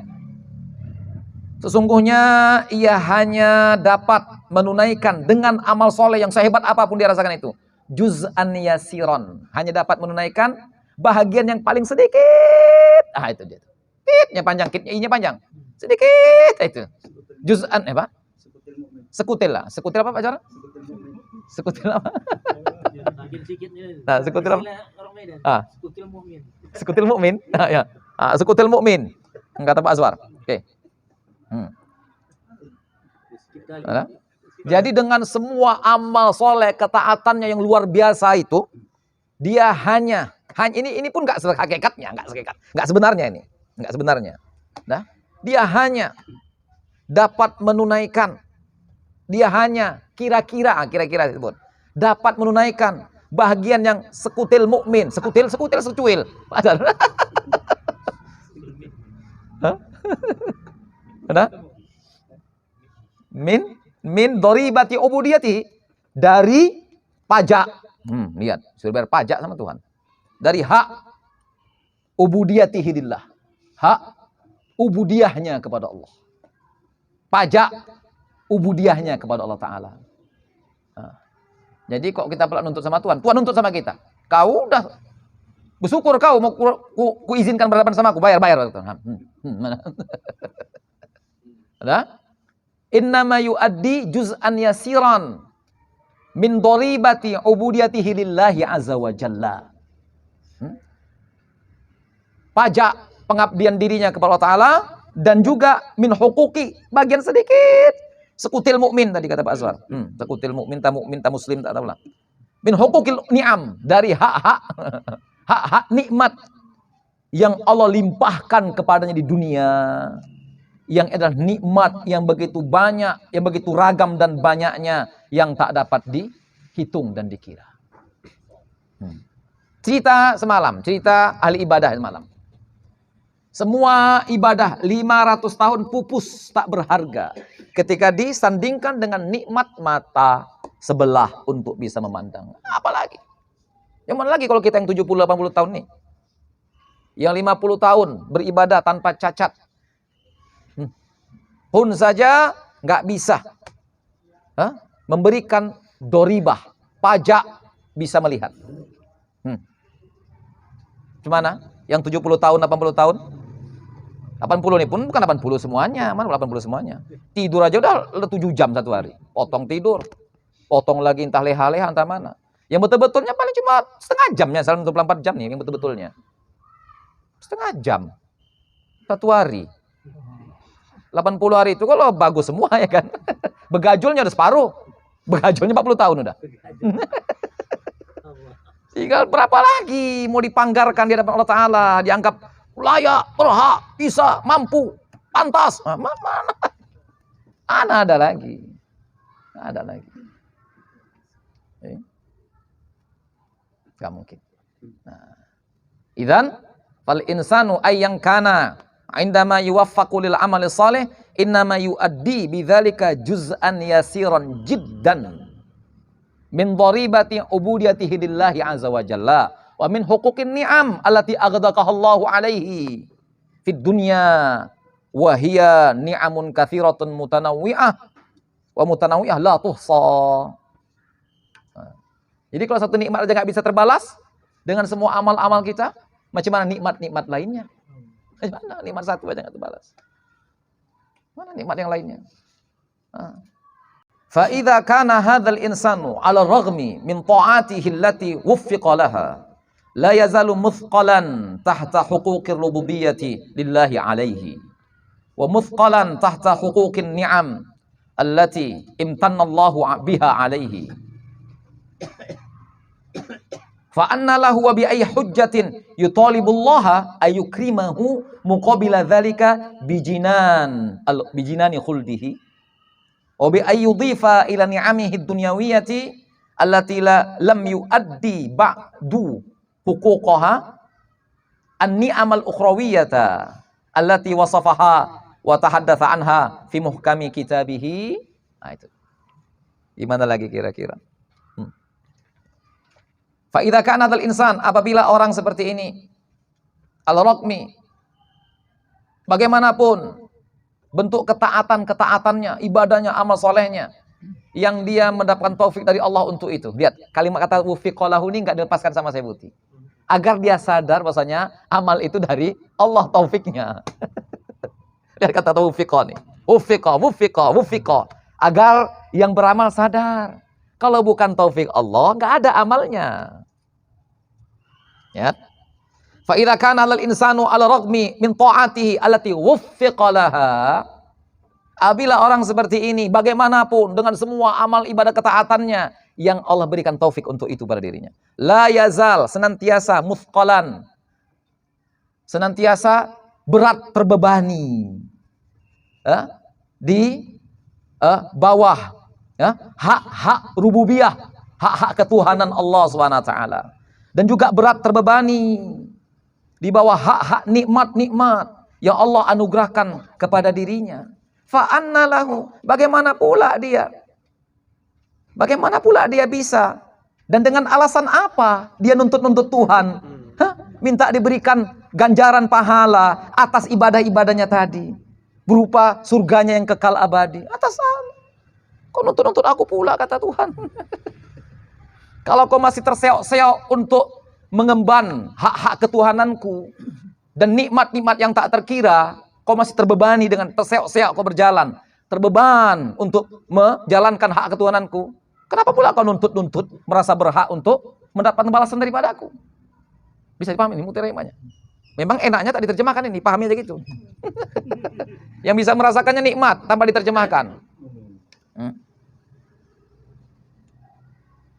sesungguhnya ia hanya dapat menunaikan dengan amal soleh yang sehebat apapun dia rasakan itu, juz'an yasiron, hanya dapat menunaikan bahagian yang paling sedikit. Ah, itu dia. Kitnya panjang, kitnya i-nya panjang. Sedikit itu. Juz'an apa? Sekutil lah. Sekutil apa Pak Jar? Sekutil apa? Nah, sekutil apa? Sekutil mukmin. Sekutil mukmin. Nah, ya. Sekutil mukmin. Kata Pak Azwar. Oke. Jadi dengan semua amal soleh, ketaatannya yang luar biasa itu, dia hanya ini pun nggak hakikatnya, nggak sebenarnya ini, nggak sebenarnya. Nah, dia hanya dapat menunaikan, dia hanya kira-kira disebut, dapat menunaikan bahagian yang sekutil mukmin, sekutil secuil. Ada? Min dharibati ubudiyati, dari pajak. Lihat, sudah bayar pajak sama Tuhan. Dari hak ubudiyatihi lillah. Hak ubudiyahnya kepada Allah. Pajak ubudiyahnya kepada Allah Ta'ala. Jadi kok kita pula nuntut sama Tuhan, Tuhan nuntut sama kita. Kau udah bersyukur kau mau ku izinkan berhadapan sama aku, bayar. Ada? Innama yuaddi juz'an yasiran min dharibati ubudiyatihi lillahi azza wa jalla. Pajak pengabdian dirinya kepada Allah Ta'ala, dan juga min hukuki, bagian sedikit, sekutil mukmin tadi kata Pak Azwar. Sekutil mukmin, tak muslim, tak tahu lah. Min hukukil ni'am, dari hak nikmat yang Allah limpahkan kepadanya di dunia, yang adalah nikmat yang begitu banyak, yang begitu ragam dan banyaknya, yang tak dapat dihitung dan dikira. Cerita semalam, cerita ahli ibadah semalam. Semua ibadah 500 tahun pupus, tak berharga ketika disandingkan dengan nikmat mata sebelah untuk bisa memandang. Apalagi? Yang mana lagi kalau kita yang 70-80 tahun nih? Yang 50 tahun beribadah tanpa cacat. Pun saja nggak bisa memberikan doribah, pajak, bisa melihat. Gimana? Yang 70 tahun, 80 tahun? 80 nih pun bukan 80 semuanya. Mana 80 semuanya? Tidur aja udah 7 jam satu hari. Potong tidur. Potong lagi entah leha-leha, entah mana. Yang betul-betulnya paling cuma setengah jamnya. Salah 24 jam nih yang betul-betulnya. Setengah jam. Satu hari. 80 hari itu kalau bagus semua ya kan. Begajulnya udah separuh. Begajulnya 40 tahun udah. Tinggal berapa lagi mau dipanggarkan di hadapan Allah Ta'ala. Dianggap layak, berhak, bisa, mampu, pantas. Mana ada lagi. Ada lagi. Gak mungkin. Idzan fal insanu ayyang kana indama yuwaffaqu lil amali shalih innama yuaddi bidzalika juz'an yasiran jiddan min dharibati ubudiyatihi lillahi azza wa jalla wa min huquqin ni'am allati aghdaqaha Allahu alaihi fid dunya wa hiya ni'amun katsiratun mutanawwi'ah wa mutanawwi'ah la tuhsa. Jadi kalau satu nikmat aja nggak bisa terbalas dengan semua amal-amal kita, macam mana nikmat-nikmat lainnya? Mana nikmat satu aja nggak terbalas? Mana nikmat yang lainnya? Fa idza kana hadzal insanu 'ala raghmi min ta'atihi allati wuffiqa laha la yazalu muthqalan tahta huquqir rububiyyati lillahi 'alaihi wa muthqalan tahta huquqin ni'am allati imtanna Allahu biha 'alaihi. Fa anna lahu wa bi ayyi hujjatin yutalibullaha ayukrimahu muqabila dzalika bijinani khuldihi wa bi ayyi yudhifa ila ni'amihi dunyawiyati allati lam yuaddi ba'du huquqaha an-ni'amal ukhrawiyata allati wasafaha wa tahaddatsa anha fi muhkami kitabihi. Nah itu. Gimana lagi kira-kira? Fa idza kana dzal insan, apabila orang seperti ini al-raqmi, bagaimanapun bentuk ketaatan-ketaatannya, ibadahnya, amal solehnya, yang dia mendapatkan taufik dari Allah untuk itu. Lihat, kalimat kata wufiqalahu ini enggak dilepaskan sama saya Buti. Agar dia sadar bahwasanya amal itu dari Allah taufiknya. Lihat kata wufiqa nih. Wufiqa. Agar yang beramal sadar. Kalau bukan taufik Allah, enggak ada amalnya. Ya. Fa idza kana lal insanu 'ala raghmi min ta'atihi allati wuffiqa laha. Apabila orang seperti ini, bagaimanapun dengan semua amal ibadah ketaatannya yang Allah berikan taufik untuk itu pada dirinya. La yazal, senantiasa muthqalan. Senantiasa berat terbebani. Di bawah hak-hak rububiyah, hak-hak ketuhanan Allah SWT. Dan juga berat terbebani di bawah hak-hak nikmat-nikmat yang Allah anugerahkan kepada dirinya. Fa anna lahu, bagaimana pula dia? Bagaimana pula dia bisa? Dan dengan alasan apa dia nuntut-nuntut Tuhan? Minta diberikan ganjaran pahala atas ibadah-ibadahnya tadi. Berupa surganya yang kekal abadi. Atas apa? Kau nuntut-nuntut aku pula, kata Tuhan. Kalau kau masih terseok-seok untuk mengemban hak-hak ketuhananku dan nikmat-nikmat yang tak terkira, kau masih terbebani dengan terseok-seok kau berjalan, terbeban untuk menjalankan hak ketuhananku. Kenapa pula kau nuntut-nuntut merasa berhak untuk mendapatkan balasan daripadaku? Bisa dipahami ini mutiramanya. Memang enaknya tak diterjemahkan ini, pahami aja gitu. Yang bisa merasakannya nikmat tanpa diterjemahkan.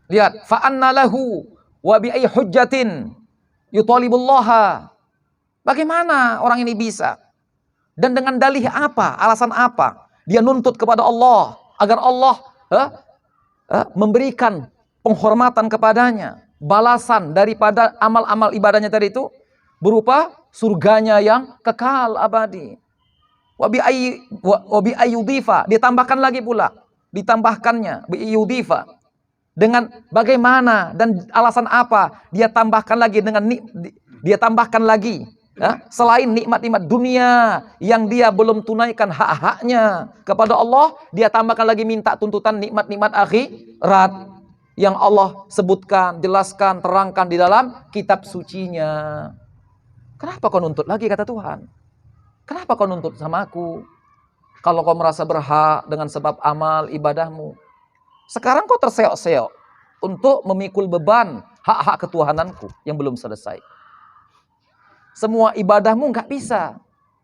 Lihat, fa anna lahu wa bi ayyi hujjatin yutalibullaha. Bagaimana orang ini bisa? Dan dengan dalih apa? Alasan apa? Dia nuntut kepada Allah agar Allah memberikan penghormatan kepadanya, balasan daripada amal-amal ibadahnya tadi itu berupa surganya yang kekal abadi. Wa bi ayyi yudhifa, ditambahkan lagi pula, ditambahkannya bi yudhifa. Dengan bagaimana dan alasan apa dia tambahkan lagi selain nikmat-nikmat dunia yang dia belum tunaikan hak-haknya kepada Allah, dia tambahkan lagi minta tuntutan nikmat-nikmat akhirat yang Allah sebutkan, jelaskan, terangkan di dalam kitab sucinya. Kenapa kau nuntut lagi, kata Tuhan? Kenapa kau nuntut sama aku? Kalau kau merasa berhak dengan sebab amal ibadahmu. Sekarang kau terseok-seok untuk memikul beban hak-hak ketuhananku yang belum selesai. Semua ibadahmu nggak bisa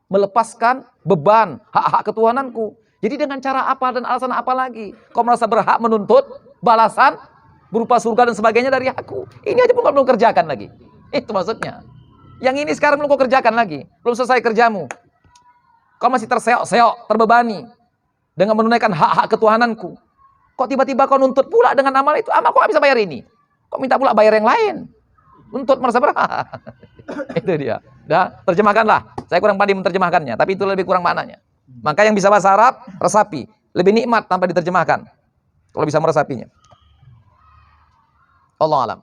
melepaskan beban hak-hak ketuhananku. Jadi dengan cara apa dan alasan apa lagi kau merasa berhak menuntut balasan berupa surga dan sebagainya dari aku? Ini aja pun kau belum kerjakan lagi. Itu maksudnya. Yang ini sekarang belum kau kerjakan lagi. Belum selesai kerjamu. Kau masih terseok-seok, terbebani dengan menunaikan hak-hak ketuhananku. Kok tiba-tiba kau nuntut pula dengan amal itu? Amal kok gak bisa bayar ini? Kok minta pula bayar yang lain? Nuntut merasa berhak. Itu dia. Dah, terjemahkanlah. Saya kurang pandai menerjemahkannya, tapi itu lebih kurang maknanya. Maka yang bisa bahasa Arab, resapi. Lebih nikmat tanpa diterjemahkan. Kalau bisa meresapinya. Wallahu a'lam.